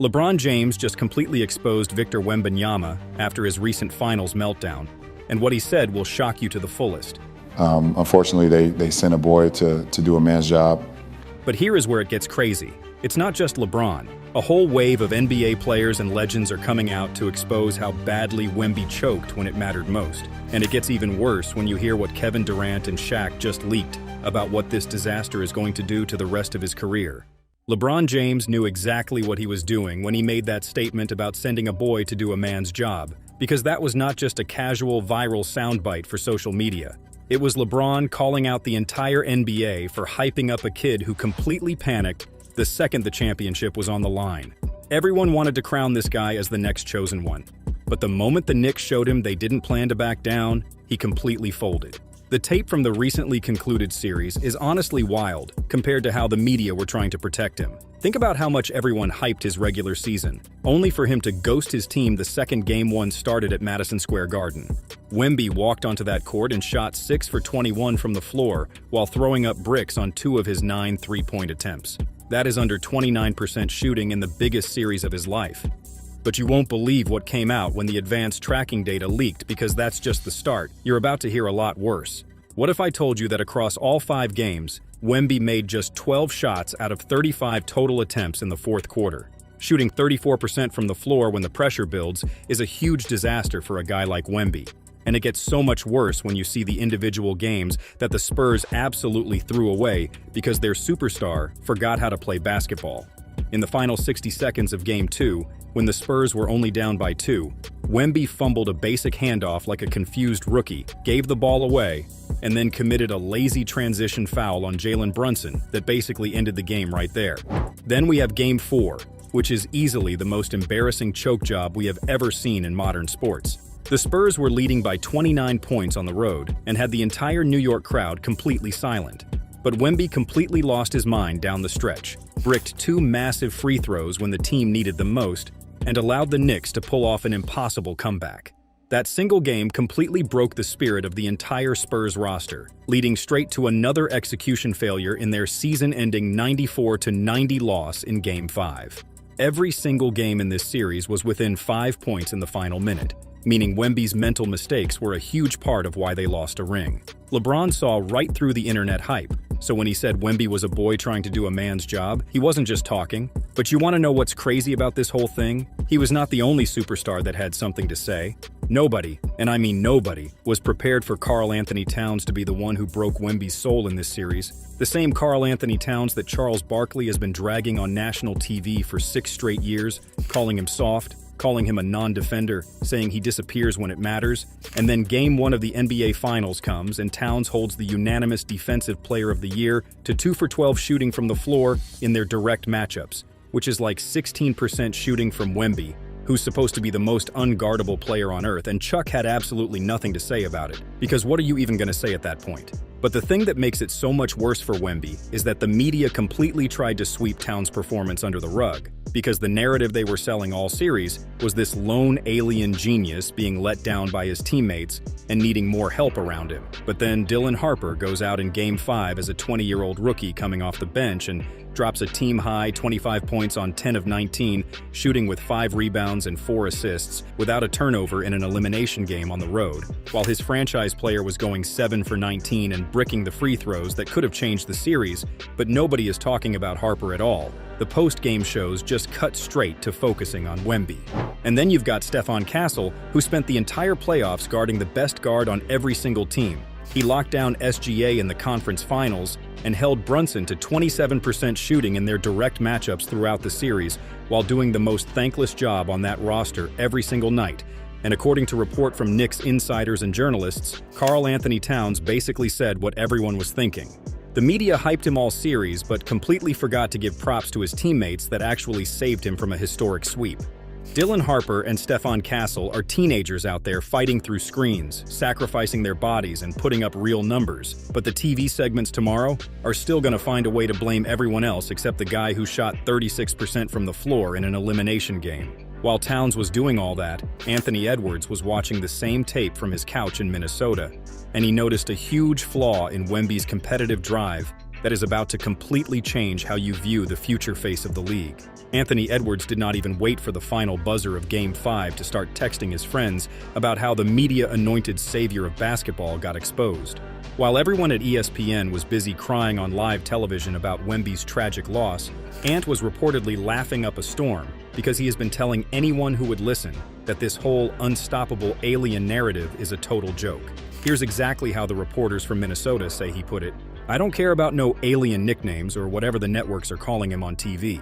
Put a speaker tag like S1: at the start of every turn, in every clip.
S1: LeBron James just completely exposed Victor Wembanyama after his recent finals meltdown, and what he said will shock you to the fullest.
S2: Unfortunately, they sent a boy to do a man's job.
S1: But here is where it gets crazy. It's not just LeBron. A whole wave of NBA players and legends are coming out to expose how badly Wemby choked when it mattered most. And it gets even worse when you hear what Kevin Durant and Shaq just leaked about what this disaster is going to do to the rest of his career. LeBron James knew exactly what he was doing when he made that statement about sending a boy to do a man's job, because that was not just a casual viral soundbite for social media. It was LeBron calling out the entire NBA for hyping up a kid who completely panicked the second the championship was on the line. Everyone wanted to crown this guy as the next chosen one. But the moment the Knicks showed him they didn't plan to back down, he completely folded. The tape from the recently concluded series is honestly wild compared to how the media were trying to protect him. Think about how much everyone hyped his regular season, only for him to ghost his team the second Game 1 started at Madison Square Garden. Wemby walked onto that court and shot 6 for 21 from the floor while throwing up bricks on 2 of his 9 three-point attempts. That is under 29% shooting in the biggest series of his life. But you won't believe what came out when the advanced tracking data leaked, because that's just the start. You're about to hear a lot worse. What if I told you that across all 5 games, Wemby made just 12 shots out of 35 total attempts in the fourth quarter? Shooting 34% from the floor when the pressure builds is a huge disaster for a guy like Wemby. And it gets so much worse when you see the individual games that the Spurs absolutely threw away because their superstar forgot how to play basketball. In the final 60 seconds of Game 2, when the Spurs were only down by 2, Wemby fumbled a basic handoff like a confused rookie, gave the ball away, and then committed a lazy transition foul on Jaylen Brunson that basically ended the game right there. Then we have Game 4, which is easily the most embarrassing choke job we have ever seen in modern sports. The Spurs were leading by 29 points on the road and had the entire New York crowd completely silent. But Wemby completely lost his mind down the stretch, bricked 2 massive free throws when the team needed them most, and allowed the Knicks to pull off an impossible comeback. That single game completely broke the spirit of the entire Spurs roster, leading straight to another execution failure in their season-ending 94-90 loss in Game 5. Every single game in this series was within 5 points in the final minute, meaning Wemby's mental mistakes were a huge part of why they lost a ring. LeBron saw right through the internet hype, so when he said Wemby was a boy trying to do a man's job, he wasn't just talking. But you want to know what's crazy about this whole thing? He was not the only superstar that had something to say. Nobody, and I mean nobody, was prepared for Karl-Anthony Towns to be the one who broke Wemby's soul in this series. The same Karl-Anthony Towns that Charles Barkley has been dragging on national TV for 6 straight years, calling him soft, calling him a non-defender, saying he disappears when it matters, and then Game 1 of the NBA Finals comes and Towns holds the unanimous Defensive Player of the Year to 2 for 12 shooting from the floor in their direct matchups, which is like 16% shooting from Wemby, who's supposed to be the most unguardable player on earth, and Chuck had absolutely nothing to say about it, because what are you even going to say at that point? But the thing that makes it so much worse for Wemby is that the media completely tried to sweep Towns' performance under the rug, because the narrative they were selling all series was this lone alien genius being let down by his teammates and needing more help around him. But then Dylan Harper goes out in Game 5 as a 20-year-old rookie coming off the bench and drops a team-high 25 points on 10 of 19, shooting with 5 rebounds and 4 assists without a turnover in an elimination game on the road, while his franchise player was going 7 for 19 and bricking the free throws that could have changed the series. But nobody is talking about Harper at all. The post-game shows just cut straight to focusing on Wemby. And then you've got Stephon Castle, who spent the entire playoffs guarding the best guard on every single team. He locked down SGA in the conference finals and held Brunson to 27% shooting in their direct matchups throughout the series, while doing the most thankless job on that roster every single night. And according to report from Knicks insiders and journalists, Karl-Anthony Towns basically said what everyone was thinking. The media hyped him all series, but completely forgot to give props to his teammates that actually saved him from a historic sweep. Dylan Harper and Stephon Castle are teenagers out there fighting through screens, sacrificing their bodies and putting up real numbers. But the TV segments tomorrow are still going to find a way to blame everyone else except the guy who shot 36% from the floor in an elimination game. While Towns was doing all that, Anthony Edwards was watching the same tape from his couch in Minnesota, and he noticed a huge flaw in Wemby's competitive drive that is about to completely change how you view the future face of the league. Anthony Edwards did not even wait for the final buzzer of Game 5 to start texting his friends about how the media-anointed savior of basketball got exposed. While everyone at ESPN was busy crying on live television about Wemby's tragic loss, Ant was reportedly laughing up a storm because he has been telling anyone who would listen that this whole unstoppable alien narrative is a total joke. Here's exactly how the reporters from Minnesota say he put it: "I don't care about no alien nicknames or whatever the networks are calling him on TV.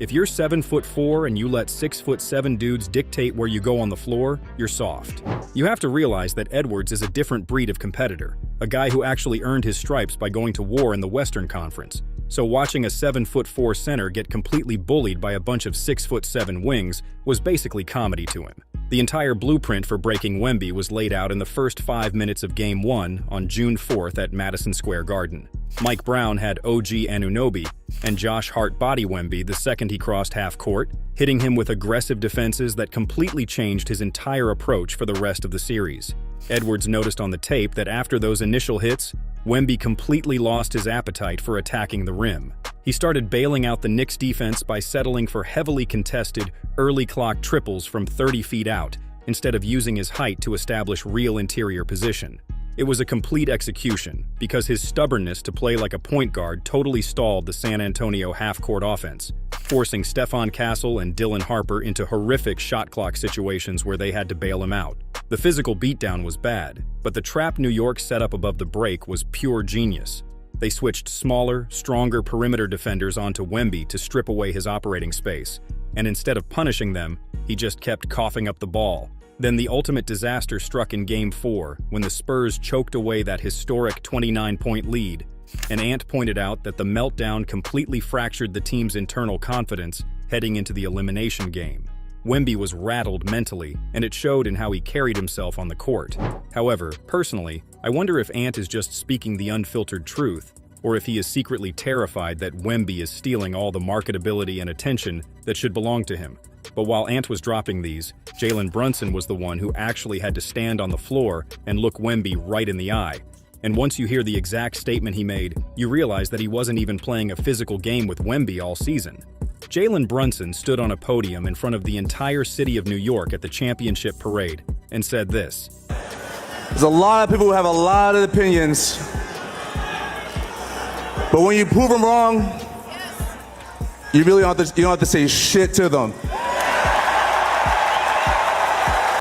S1: If you're 7'4" and you let 6'7" dudes dictate where you go on the floor, you're soft." You have to realize that Edwards is a different breed of competitor, a guy who actually earned his stripes by going to war in the Western Conference. So watching a 7'4" center get completely bullied by a bunch of 6'7" wings was basically comedy to him. The entire blueprint for breaking Wemby was laid out in the first 5 minutes of Game 1 on June 4th at Madison Square Garden. Mike Brown had OG Anunoby and Josh Hart body Wemby the second he crossed half court, hitting him with aggressive defenses that completely changed his entire approach for the rest of the series. Edwards noticed on the tape that after those initial hits, Wemby completely lost his appetite for attacking the rim. He started bailing out the Knicks defense by settling for heavily contested, early clock triples from 30 feet out, instead of using his height to establish real interior position. It was a complete execution, because his stubbornness to play like a point guard totally stalled the San Antonio half-court offense, forcing Stephon Castle and Dylan Harper into horrific shot clock situations where they had to bail him out. The physical beatdown was bad, but the trap New York set up above the break was pure genius. They switched smaller, stronger perimeter defenders onto Wemby to strip away his operating space, and instead of punishing them, he just kept coughing up the ball. Then the ultimate disaster struck in Game 4 when the Spurs choked away that historic 29-point lead, and Ant pointed out that the meltdown completely fractured the team's internal confidence heading into the elimination game. Wemby was rattled mentally, and it showed in how he carried himself on the court. However, personally, I wonder if Ant is just speaking the unfiltered truth, or if he is secretly terrified that Wemby is stealing all the marketability and attention that should belong to him. But while Ant was dropping these, Jaylen Brunson was the one who actually had to stand on the floor and look Wemby right in the eye. And once you hear the exact statement he made, you realize that he wasn't even playing a physical game with Wemby all season. Jaylen Brunson stood on a podium in front of the entire city of New York at the championship parade and said this:
S3: "There's a lot of people who have a lot of opinions, but when you prove them wrong, you really don't have to say shit to them."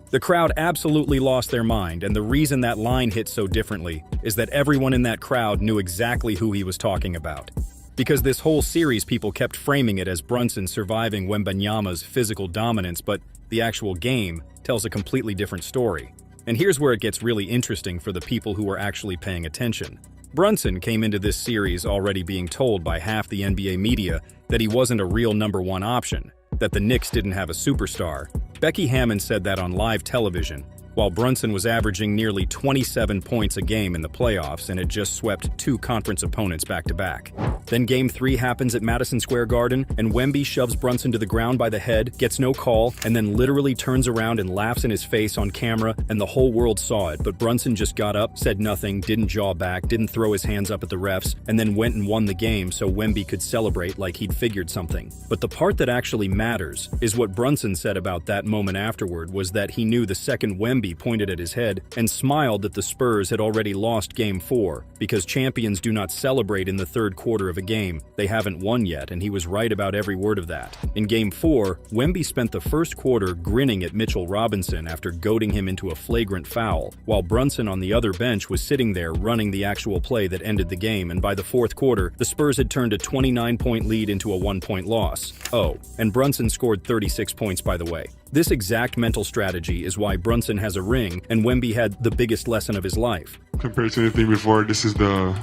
S1: The crowd absolutely lost their mind, and the reason that line hit so differently is that everyone in that crowd knew exactly who he was talking about. Because this whole series people kept framing it as Brunson surviving Wembanyama's physical dominance, but the actual game tells a completely different story. And here's where it gets really interesting for the people who are actually paying attention. Brunson came into this series already being told by half the NBA media that he wasn't a real #1 option, that the Knicks didn't have a superstar. Becky Hammon said that on live television, while Brunson was averaging nearly 27 points a game in the playoffs and had just swept 2 conference opponents back-to-back. Then Game 3 happens at Madison Square Garden, and Wemby shoves Brunson to the ground by the head, gets no call, and then literally turns around and laughs in his face on camera, and the whole world saw it, but Brunson just got up, said nothing, didn't jaw back, didn't throw his hands up at the refs, and then went and won the game so Wemby could celebrate like he'd figured something. But the part that actually matters is what Brunson said about that moment afterward was that he knew the second Wemby pointed at his head and smiled that the Spurs had already lost Game 4, because champions do not celebrate in the third quarter of a game. They haven't won yet, and he was right about every word of that. In Game 4, Wemby spent the first quarter grinning at Mitchell Robinson after goading him into a flagrant foul, while Brunson on the other bench was sitting there running the actual play that ended the game, and by the fourth quarter, the Spurs had turned a 29-point lead into a 1-point loss. Oh, and Brunson scored 36 points, by the way. This exact mental strategy is why Brunson has a ring and Wemby had the biggest lesson of his life.
S4: Compared to anything before, this is the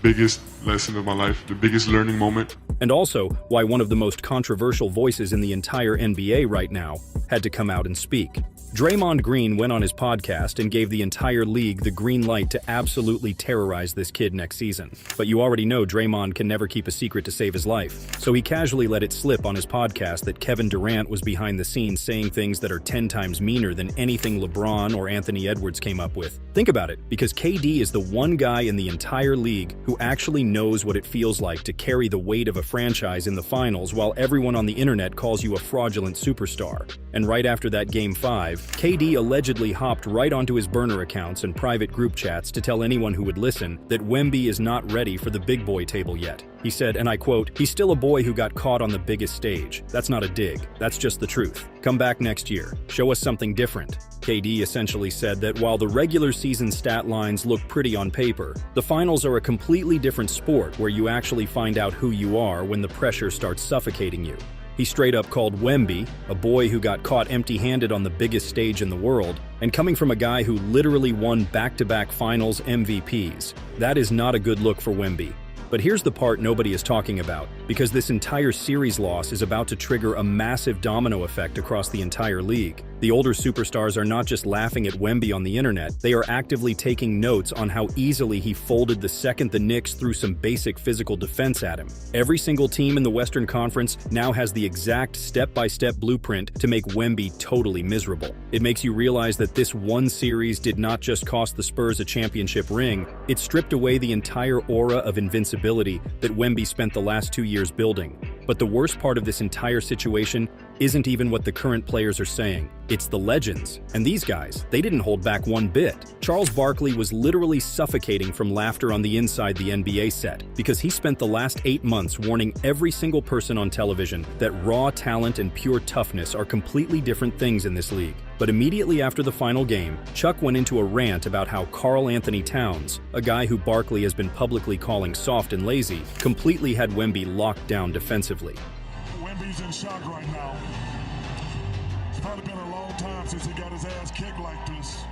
S4: biggest lesson of my life, the biggest learning moment.
S1: And also why one of the most controversial voices in the entire NBA right now had to come out and speak. Draymond Green went on his podcast and gave the entire league the green light to absolutely terrorize this kid next season. But you already know Draymond can never keep a secret to save his life. So he casually let it slip on his podcast that Kevin Durant was behind the scenes saying things that are 10 times meaner than anything LeBron or Anthony Edwards came up with. Think about it, because KD is the one guy in the entire league who who actually knows what it feels like to carry the weight of a franchise in the finals while everyone on the internet calls you a fraudulent superstar. And right after that Game 5, KD allegedly hopped right onto his burner accounts and private group chats to tell anyone who would listen that Wemby is not ready for the big boy table yet. He said, and I quote, "He's still a boy who got caught on the biggest stage. That's not a dig. That's just the truth. Come back next year. Show us something different." KD essentially said that while the regular season stat lines look pretty on paper, the finals are a completely different sport where you actually find out who you are when the pressure starts suffocating you. He straight up called Wemby a boy who got caught empty-handed on the biggest stage in the world, and coming from a guy who literally won back-to-back finals MVPs. That is not a good look for Wemby. But here's the part nobody is talking about, because this entire series loss is about to trigger a massive domino effect across the entire league. The older superstars are not just laughing at Wemby on the internet, they are actively taking notes on how easily he folded the second the Knicks threw some basic physical defense at him. Every single team in the Western Conference now has the exact step-by-step blueprint to make Wemby totally miserable. It makes you realize that this one series did not just cost the Spurs a championship ring, it stripped away the entire aura of invincibility that Wemby spent the last 2 years building. But the worst part of this entire situation isn't even what the current players are saying. It's the legends. And these guys, they didn't hold back one bit. Charles Barkley was literally suffocating from laughter on the inside the NBA set because he spent the last 8 months warning every single person on television that raw talent and pure toughness are completely different things in this league. But immediately after the final game, Chuck went into a rant about how Karl Anthony Towns, a guy who Barkley has been publicly calling soft and lazy, completely had Wemby locked down defensively.
S5: Wemby's in shock right now. It's probably been a long time since he got his ass kicked like this.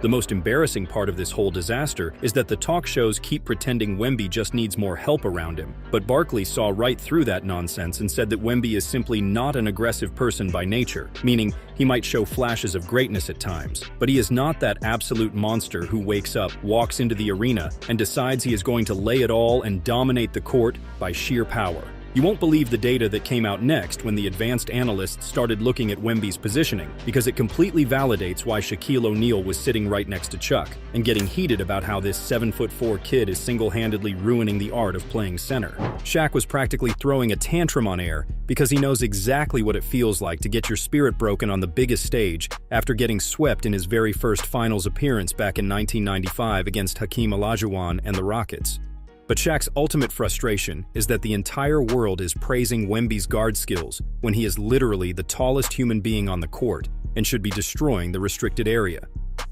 S1: The most embarrassing part of this whole disaster is that the talk shows keep pretending Wemby just needs more help around him. But Barkley saw right through that nonsense and said that Wemby is simply not an aggressive person by nature, meaning he might show flashes of greatness at times, but he is not that absolute monster who wakes up, walks into the arena, and decides he is going to lay it all and dominate the court by sheer power. You won't believe the data that came out next when the advanced analysts started looking at Wemby's positioning, because it completely validates why Shaquille O'Neal was sitting right next to Chuck and getting heated about how this 7'4" kid is single-handedly ruining the art of playing center. Shaq was practically throwing a tantrum on air because he knows exactly what it feels like to get your spirit broken on the biggest stage after getting swept in his very first finals appearance back in 1995 against Hakeem Olajuwon and the Rockets. But Shaq's ultimate frustration is that the entire world is praising Wemby's guard skills when he is literally the tallest human being on the court and should be destroying the restricted area.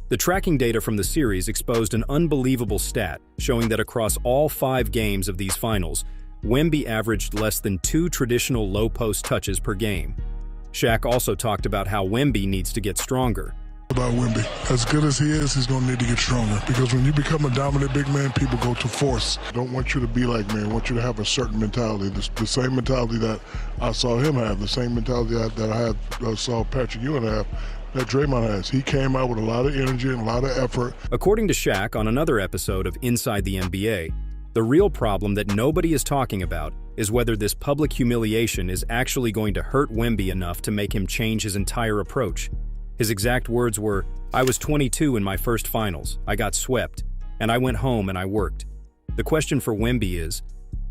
S1: The tracking data from the series exposed an unbelievable stat showing that across all 5 games of these finals, Wemby averaged less than 2 traditional low-post touches per game. Shaq also talked about how Wemby needs to get stronger.
S5: About Wemby, as good as he is, he's going to need to get stronger, because when you become a dominant big man, people go to force. I don't want you to be like me. I want you to have a certain mentality, the same mentality that I saw him have, the same mentality that I saw Patrick Ewing have, that Draymond has. He came out with a lot of energy and a lot of effort.
S1: According to Shaq on another episode of Inside the NBA, the real problem that nobody is talking about is whether this public humiliation is actually going to hurt Wemby enough to make him change his entire approach. His exact words were, "I was 22 in my first finals, I got swept, and I went home and I worked." The question for Wemby is,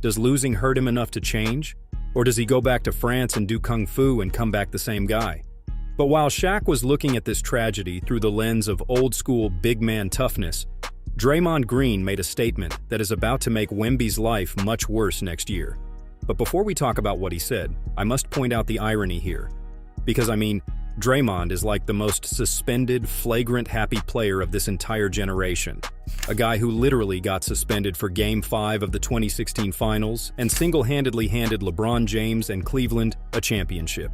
S1: does losing hurt him enough to change? Or does he go back to France and do kung fu and come back the same guy? But while Shaq was looking at this tragedy through the lens of old-school big man toughness, Draymond Green made a statement that is about to make Wemby's life much worse next year. But before we talk about what he said, I must point out the irony here. Because Draymond is like the most suspended, flagrant happy player of this entire generation. A guy who literally got suspended for Game 5 of the 2016 Finals and single-handedly handed LeBron James and Cleveland a championship.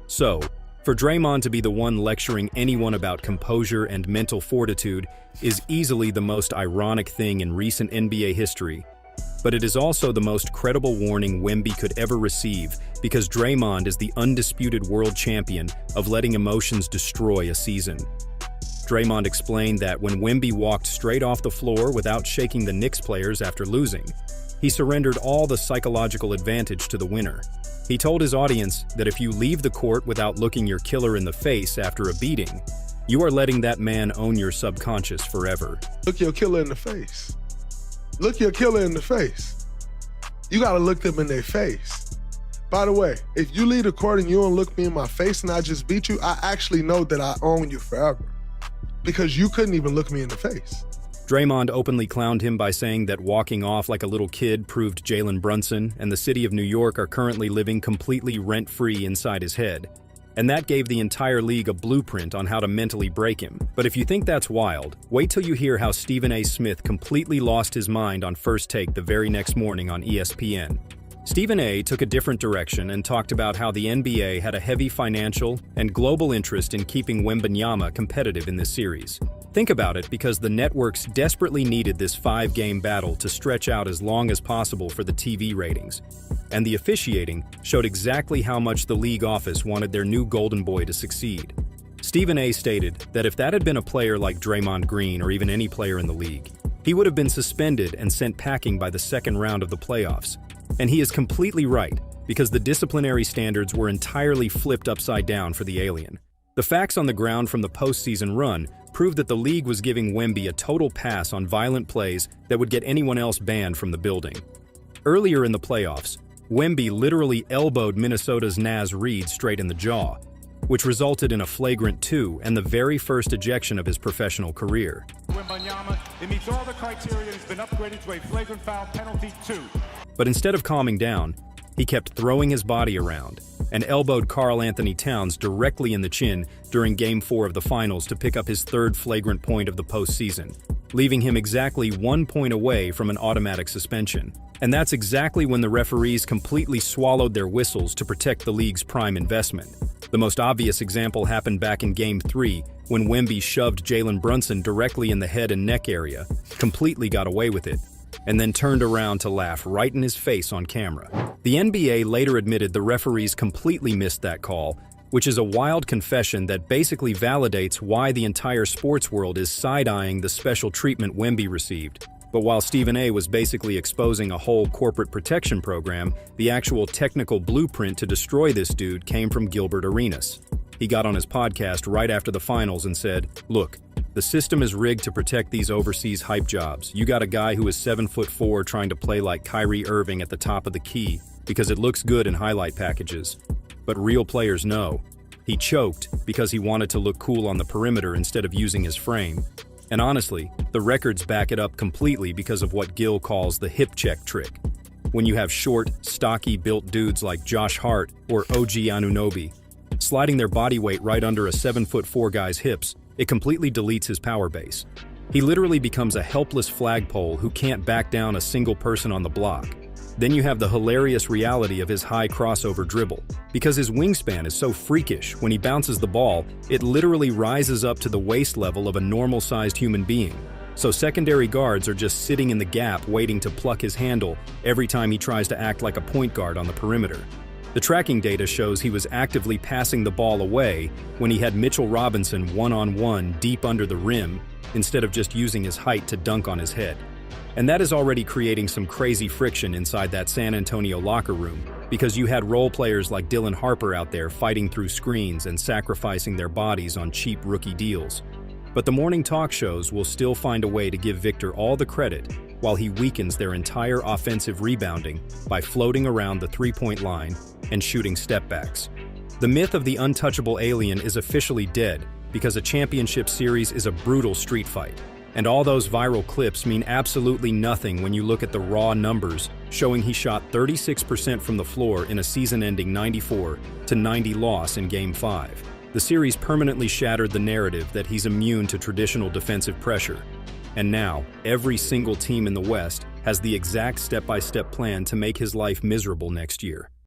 S1: So, for Draymond to be the one lecturing anyone about composure and mental fortitude is easily the most ironic thing in recent NBA history. But it is also the most credible warning Wemby could ever receive, because Draymond is the undisputed world champion of letting emotions destroy a season. Draymond explained that when Wemby walked straight off the floor without shaking the Knicks players after losing, he surrendered all the psychological advantage to the winner. He told his audience that if you leave the court without looking your killer in the face after a beating, you are letting that man own your subconscious forever.
S6: Look your killer in the face.
S5: look your killer in the face. You got to look them in their face. By the way, if you leave the court and you don't look me in my face and I just beat you, I actually know that I own you forever because you couldn't even look me in the face.
S1: Draymond openly clowned him by saying that walking off like a little kid proved Jaylen Brunson and the city of New York are currently living completely rent-free inside his head. And that gave the entire league a blueprint on how to mentally break him. But if you think that's wild, wait till you hear how Stephen A. Smith completely lost his mind on First Take the very next morning on ESPN. Stephen A. took a different direction and talked about how the NBA had a heavy financial and global interest in keeping Wembanyama competitive in this series. Think about it, because the networks desperately needed this 5-game battle to stretch out as long as possible for the TV ratings. And the officiating showed exactly how much the league office wanted their new golden boy to succeed. Stephen A. stated that if that had been a player like Draymond Green or even any player in the league, he would have been suspended and sent packing by the second round of the playoffs. And he is completely right, because the disciplinary standards were entirely flipped upside down for the alien. The facts on the ground from the postseason run proved that the league was giving Wemby a total pass on violent plays that would get anyone else banned from the building. Earlier in the playoffs, Wemby literally elbowed Minnesota's Naz Reid straight in the jaw, which resulted in a flagrant 2 and the very first ejection of his professional career.
S6: Wembanyama, it meets all the criteria. He's been upgraded to a flagrant foul penalty 2.
S1: But instead of calming down, he kept throwing his body around and elbowed Karl Anthony Towns directly in the chin during Game 4 of the Finals to pick up his third flagrant point of the postseason, leaving him exactly 1 point away from an automatic suspension. And that's exactly when the referees completely swallowed their whistles to protect the league's prime investment. The most obvious example happened back in Game 3 when Wemby shoved Jaylen Brunson directly in the head and neck area, completely got away with it, and then turned around to laugh right in his face on camera. The NBA later admitted the referees completely missed that call, which is a wild confession that basically validates why the entire sports world is side-eyeing the special treatment Wemby received. But while Stephen A. was basically exposing a whole corporate protection program, the actual technical blueprint to destroy this dude came from Gilbert Arenas. He got on his podcast right after the finals and said, "Look, the system is rigged to protect these overseas hype jobs. You got a guy who is 7'4" trying to play like Kyrie Irving at the top of the key because it looks good in highlight packages. But real players know. He choked because he wanted to look cool on the perimeter instead of using his frame. And honestly, the records back it up completely because of what Gil calls the hip check trick. When you have short, stocky built dudes like Josh Hart or OG Anunoby sliding their body weight right under a 7'4" guy's hips, it completely deletes his power base. He literally becomes a helpless flagpole who can't back down a single person on the block. Then you have the hilarious reality of his high crossover dribble. Because his wingspan is so freakish, when he bounces the ball, it literally rises up to the waist level of a normal-sized human being. So secondary guards are just sitting in the gap waiting to pluck his handle every time he tries to act like a point guard on the perimeter. The tracking data shows he was actively passing the ball away when he had Mitchell Robinson one-on-one deep under the rim instead of just using his height to dunk on his head. And that is already creating some crazy friction inside that San Antonio locker room, because you had role players like Dylan Harper out there fighting through screens and sacrificing their bodies on cheap rookie deals. But the morning talk shows will still find a way to give Victor all the credit while he weakens their entire offensive rebounding by floating around the three-point line and shooting step-backs. The myth of the untouchable alien is officially dead because a championship series is a brutal street fight. And all those viral clips mean absolutely nothing when you look at the raw numbers showing he shot 36% from the floor in a season-ending 94-90 loss in Game 5. The series permanently shattered the narrative that he's immune to traditional defensive pressure. And now, every single team in the West has the exact step-by-step plan to make his life miserable next year.